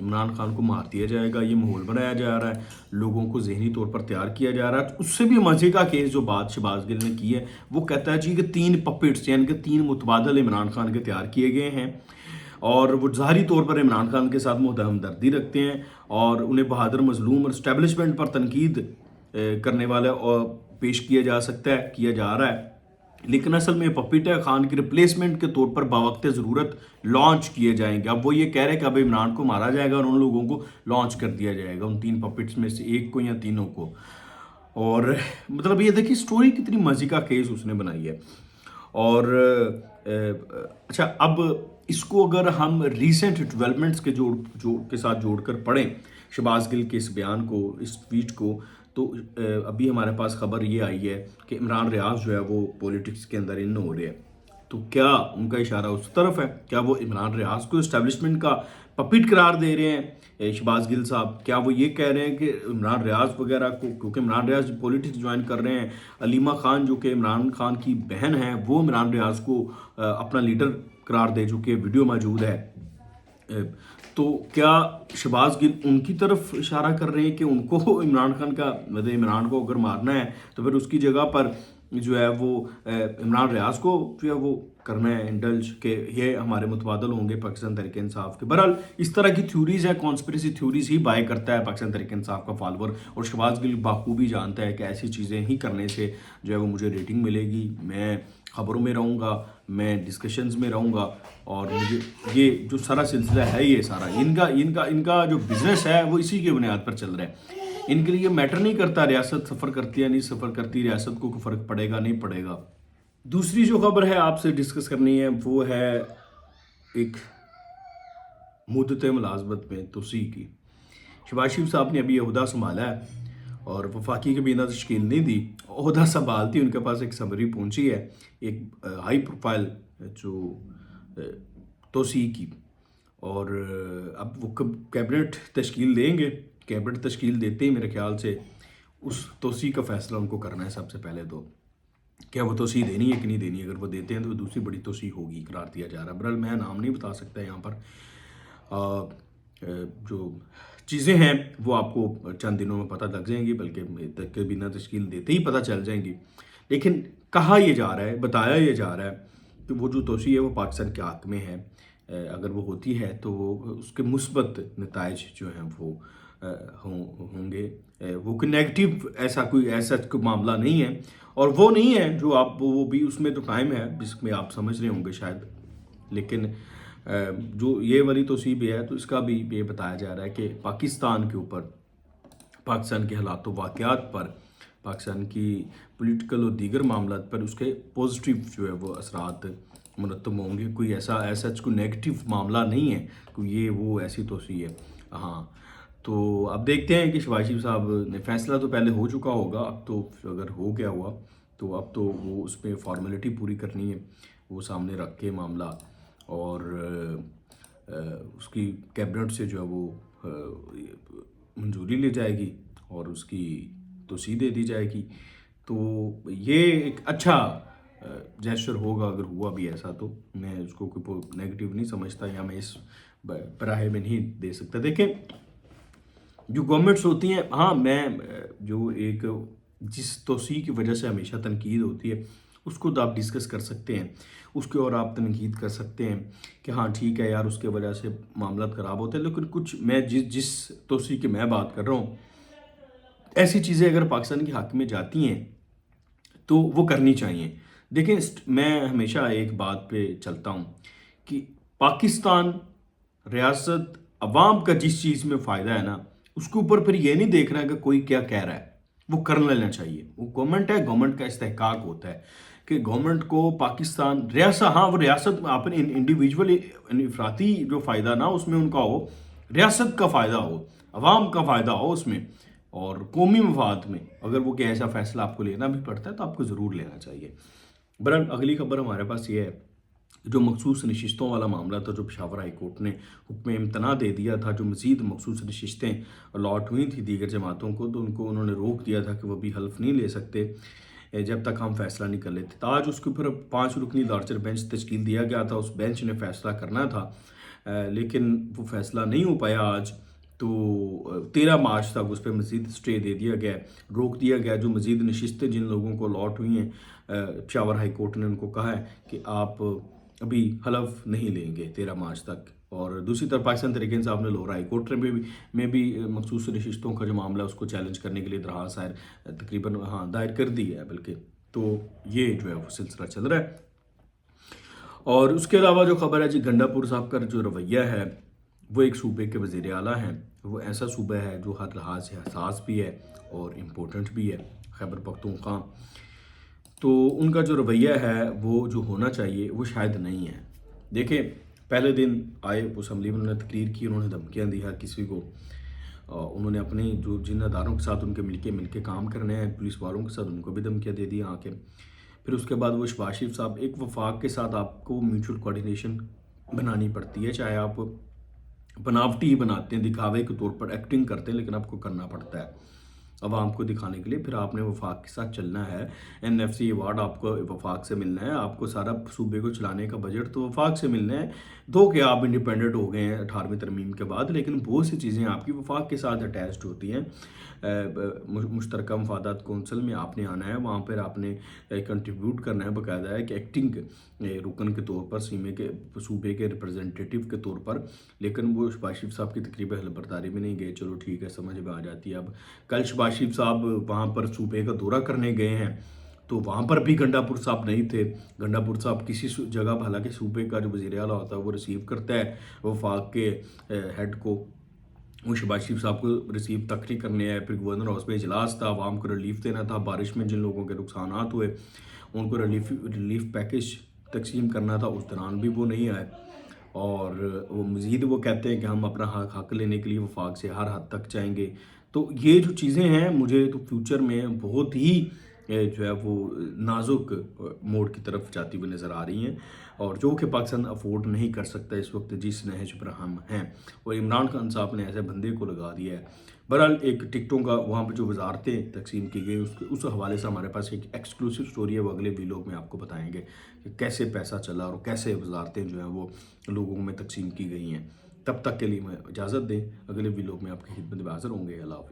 عمران خان کو مار دیا جائے گا، یہ ماحول بنایا جا رہا ہے، لوگوں کو ذہنی طور پر تیار کیا جا رہا ہے۔ اس سے بھی مزے کا کیس جو بات شہباز گل نے کی ہے، وہ کہتا ہے جی کہ 3 پپٹس یعنی کہ 3 متبادل عمران خان کے تیار کیے گئے ہیں، اور وہ ظاہری طور پر عمران خان کے ساتھ ہمدردی رکھتے ہیں اور انہیں بہادر مظلوم اور اسٹیبلشمنٹ پر تنقید کرنے والا اور پیش کیا جا سکتا ہے، کیا جا رہا ہے، لیکن اصل میں پپٹ ہے، خان کی ریپلیسمنٹ کے طور پر باوقت ضرورت لانچ کیے جائیں گے۔ اب وہ یہ کہہ رہے ہیں کہ اب عمران کو مارا جائے گا اور ان لوگوں کو لانچ کر دیا جائے گا، ان 3 پپٹس میں سے ایک کو یا تینوں کو۔ اور مطلب یہ دیکھیے سٹوری کتنی مزے کا کیس اس نے بنائی ہے۔ اور اچھا، اب اس کو اگر ہم ریسنٹ ڈیولپمنٹس کے ساتھ جوڑ کر پڑھیں، شہباز گل کے اس بیان کو، اس ٹویٹ کو، تو ابھی ہمارے پاس خبر یہ آئی ہے کہ عمران ریاض جو ہے وہ پولیٹکس کے اندر ان ہو رہے ہیں۔ تو کیا ان کا اشارہ اس طرف ہے؟ کیا وہ عمران ریاض کو اسٹیبلشمنٹ کا پپٹ قرار دے رہے ہیں شہباز گل صاحب؟ کیا وہ یہ کہہ رہے ہیں کہ عمران ریاض وغیرہ کو، کیونکہ عمران ریاض پولیٹکس جوائن کر رہے ہیں، علیمہ خان جو کہ عمران خان کی بہن ہیں وہ عمران ریاض کو اپنا لیڈر قرار دے چکے، ویڈیو موجود ہے، تو کیا شہباز گل ان کی طرف اشارہ کر رہے ہیں کہ ان کو عمران خان کا، مطلب عمران کو اگر مارنا ہے تو پھر اس کی جگہ پر جو ہے وہ عمران ریاض کو جو ہے وہ کرنا ہے انڈلج، کہ یہ ہمارے متبادل ہوں گے پاکستان تحریک انصاف کے؟ بہرحال اس طرح کی تھیوریز ہیں، کانسپریسی تھیوریز ہی بائی کرتا ہے پاکستان تحریک انصاف کا فالوور، اور شہباز گل بخوبی جانتا ہے کہ ایسی چیزیں ہی کرنے سے جو ہے وہ مجھے ریٹنگ ملے گی، میں خبروں میں رہوں گا، میں ڈسکشنز میں رہوں گا، اور مجھے یہ جو سارا سلسلہ ہے، یہ سارا ان کا جو بزنس ہے وہ اسی کی بنیاد پر چل رہا ہے۔ ان کے لیے میٹر نہیں کرتا ریاست سفر کرتی یا نہیں سفر کرتی، ریاست کو کوئی فرق پڑے گا نہیں پڑے گا۔ دوسری جو خبر ہے آپ سے ڈسکس کرنی ہے وہ ہے ایک مدت ملازمت میں توسیع کی۔ شہباز شریف صاحب نے ابھی یہ عہدہ سنبھالا ہے اور وفاقی کابینہ تشکیل نہیں دی، عہدہ سنبھالتی ان کے پاس ایک سمری پہنچی ہے، ایک ہائی پروفائل جو توسیع کی، اور اب وہ کیبنٹ تشکیل دیں گے، کیبنٹ تشکیل دیتے ہی میرے خیال سے اس توسیع کا فیصلہ ان کو کرنا ہے سب سے پہلے، تو کیا وہ توسیع دینی ہے کہ نہیں دینی؟ اگر وہ دیتے ہیں تو دوسری بڑی توسیع ہوگی قرار دیا جا رہا ہے۔ بہرحال میں نام نہیں بتا سکتا یہاں پر، جو چیزیں ہیں وہ آپ کو چند دنوں میں پتہ لگ جائیں گی، بلکہ کابینہ تشکیل دیتے ہی پتہ چل جائیں گی۔ لیکن کہا یہ جا رہا ہے، بتایا یہ جا رہا ہے کہ وہ جو توسیع ہے وہ پاکستان کے حق میں ہے، اگر وہ ہوتی ہے تو وہ اس کے مثبت نتائج جو ہیں وہ ہوں گے، وہ کوئی نیگیٹو ایسا کوئی معاملہ نہیں ہے، اور وہ نہیں ہے جو آپ، وہ بھی اس میں تو ٹائم ہے جس میں آپ سمجھ رہے ہوں گے شاید، لیکن جو یہ والی توسیع بھی ہے تو اس کا بھی یہ بتایا جا رہا ہے کہ پاکستان کے اوپر، پاکستان کے حالات و واقعات پر، پاکستان کی پولیٹیکل اور دیگر معاملات پر اس کے پازیٹیو جو ہے وہ اثرات مرتب ہوں گے۔ کوئی ایسا کوئی نیگیٹو معاملہ نہیں ہے، کوئی یہ وہ ایسی توسیع ہے۔ ہاں، تو اب دیکھتے ہیں کہ شہباز شریف صاحب نے فیصلہ تو پہلے ہو چکا ہوگا، اب تو اگر ہو گیا ہوا تو اب تو وہ اس پہ فارمیلٹی پوری کرنی ہے، وہ سامنے رکھ کے معاملہ، اور اس کی کیبنٹ سے جو ہے وہ منظوری لی جائے گی اور اس کی توسیع دے دی جائے گی۔ تو یہ ایک اچھا جیسچر ہوگا اگر ہوا بھی ایسا، تو میں اس کو کوئی نیگیٹو نہیں سمجھتا، یا میں اس براہ میں نہیں دے سکتا۔ دیکھیں جو گورنمنٹس ہوتی ہیں، ہاں میں جو ایک جس توسیع کی وجہ سے ہمیشہ تنقید ہوتی ہے اس کو تو آپ ڈسکس کر سکتے ہیں، اس کے اور آپ تنقید کر سکتے ہیں کہ ہاں ٹھیک ہے یار اس کے وجہ سے معاملات خراب ہوتے ہیں، لیکن کچھ میں جس توسیع کی میں بات کر رہا ہوں، ایسی چیزیں اگر پاکستان کے حق میں جاتی ہیں تو وہ کرنی چاہیے۔ دیکھیں میں ہمیشہ ایک بات پہ چلتا ہوں کہ پاکستان ریاست عوام کا جس چیز میں فائدہ ہے نا، اس کے اوپر پھر یہ نہیں دیکھ رہا ہے کہ کوئی کیا کہہ رہا ہے، وہ کر لینا چاہیے۔ وہ گورنمنٹ ہے، گورنمنٹ کا استحقاق ہوتا ہے کہ گورنمنٹ کو پاکستان ریاست، ہاں وہ ریاست اپنے انڈیویجول افراطی جو فائدہ نا اس میں ان کا ہو، ریاست کا فائدہ ہو، عوام کا فائدہ ہو اس میں، اور قومی مفاد میں اگر وہ کہ ایسا فیصلہ آپ کو لینا بھی پڑتا ہے تو آپ کو ضرور لینا چاہیے۔ بہرحال اگلی خبر ہمارے پاس یہ ہے، جو مخصوص نشستوں والا معاملہ تھا، جو پشاور ہائی کورٹ نے حکم امتناع دے دیا تھا، جو مزید مخصوص نشستیں الاٹ ہوئی تھیں دیگر جماعتوں کو، تو ان کو انہوں نے روک دیا تھا کہ وہ بھی حلف نہیں لے سکتے جب تک ہم فیصلہ نہیں کر لیتے۔ آج اس کے اوپر 5 رکنی لارجر بینچ تشکیل دیا گیا تھا، اس بینچ نے فیصلہ کرنا تھا لیکن وہ فیصلہ نہیں ہو پایا آج، تو 13 مارچ تک اس پہ مزید اسٹے دے دیا گیا، روک دیا گیا۔ جو مزید نشستیں جن لوگوں کو الاٹ ہوئی ہیں، پشاور ہائی کورٹ نے ان کو کہا ہے کہ آپ ابھی حلف نہیں لیں گے 13 مارچ تک۔ اور دوسری طرف پاکستان تحریک انصاف نے لاہور ہائی کورٹ میں بھی مخصوص نشستوں کا جو معاملہ ہے اس کو چیلنج کرنے کے لیے درخواست تقریباً دائر کر دی ہے بلکہ۔ تو یہ جو ہے وہ سلسلہ چل رہا ہے۔ اور اس کے علاوہ جو خبر ہے جی، گنڈا پور صاحب کا جو رویہ ہے، وہ ایک صوبے کے وزیر اعلیٰ ہیں، وہ ایسا صوبہ ہے جو ہر لحاظ سے حساس بھی ہے اور امپورٹنٹ بھی ہے، خیبر پختونخوا۔ تو ان کا جو رویہ ہے وہ جو ہونا چاہیے وہ شاید نہیں ہے۔ دیکھیں، پہلے دن آئے اسمبلی میں، انہوں نے تقریر کی، انہوں نے دھمکیاں دی ہر کسی کو، انہوں نے اپنے جو جن اداروں کے ساتھ ان کے مل کے کام کرنے ہیں، پولیس والوں کے ساتھ ان کو بھی دھمکیاں دے دی آ کے۔ پھر اس کے بعد وہ شہباز شریف صاحب، ایک وفاق کے ساتھ آپ کو میوچل کوارڈینیشن بنانی پڑتی ہے، چاہے آپ بناوٹی ہی بناتے ہیں، دکھاوے کے طور پر ایکٹنگ کرتے ہیں، لیکن آپ کو کرنا پڑتا ہے عوام کو دکھانے کے لیے۔ پھر آپ نے وفاق کے ساتھ چلنا ہے، NFC ایوارڈ آپ کو وفاق سے ملنا ہے، آپ کو سارا صوبے کو چلانے کا بجٹ تو وفاق سے ملنا ہے۔ دو کہ آپ انڈیپینڈنٹ ہو گئے ہیں 18ویں ترمیم کے بعد، لیکن بہت سی چیزیں آپ کی وفاق کے ساتھ اٹیچڈ ہوتی ہیں۔ مشترکہ مفادات کونسل میں آپ نے آنا ہے، وہاں پر آپ نے کنٹریبیوٹ کرنا ہے، باقاعدہ ہے کہ ایکٹنگ رکن کے طور پر، صوبے کے ریپرزنٹیٹیو کے طور پر۔ لیکن وہ شہباز شریف صاحب کی تقریب حلف برداری میں نہیں گئے، چلو ٹھیک ہے، سمجھ میں آ جاتی ہے۔ اب کل شہباز شریف صاحب وہاں پر صوبے کا دورہ کرنے گئے ہیں، تو وہاں پر بھی گنڈا پور صاحب نہیں تھے۔ گنڈا پور صاحب کسی جگہ، حالانکہ صوبے کا جو وزیر اعلیٰ ہوتا ہے وہ ریسیو کرتا ہے وفاق کے ہیڈ کو، وہ شہباز شریف صاحب کو ریسیو تقریر کرنے آئے۔ پھر گورنر ہاؤس میں اجلاس تھا، عوام کو ریلیف دینا تھا، بارش میں جن لوگوں کے نقصانات ہوئے ان کو ریلیف پیکج تقسیم کرنا تھا، اس دوران بھی وہ نہیں آئے۔ اور وہ مزید وہ کہتے ہیں کہ ہم اپنا حق لینے کے لیے وفاق سے ہر حد تک جائیں گے۔ تو یہ جو چیزیں ہیں، مجھے تو فیوچر میں بہت ہی جو ہے وہ نازک موڑ کی طرف جاتی ہوئی نظر آ رہی ہیں، اور جو کہ پاکستان افورڈ نہیں کر سکتا اس وقت جس نہج پر ہم ہیں۔ اور عمران خان صاحب نے ایسے بندے کو لگا دیا ہے۔ بہرحال ایک ٹکٹوں کا وہاں پہ جو وزارتیں تقسیم کی گئی، اس حوالے سے ہمارے پاس ایک ایکسکلوسیو سٹوری ہے، وہ اگلے ویلوگ میں آپ کو بتائیں گے کہ کیسے پیسہ چلا اور کیسے وزارتیں جو ہیں وہ لوگوں میں تقسیم کی گئی ہیں۔ تب تک کے لیے میں اجازت دیں، اگلے ویلوگ میں آپ کی خدمت میں حاضر ہوں گے۔ اللہ حافظ۔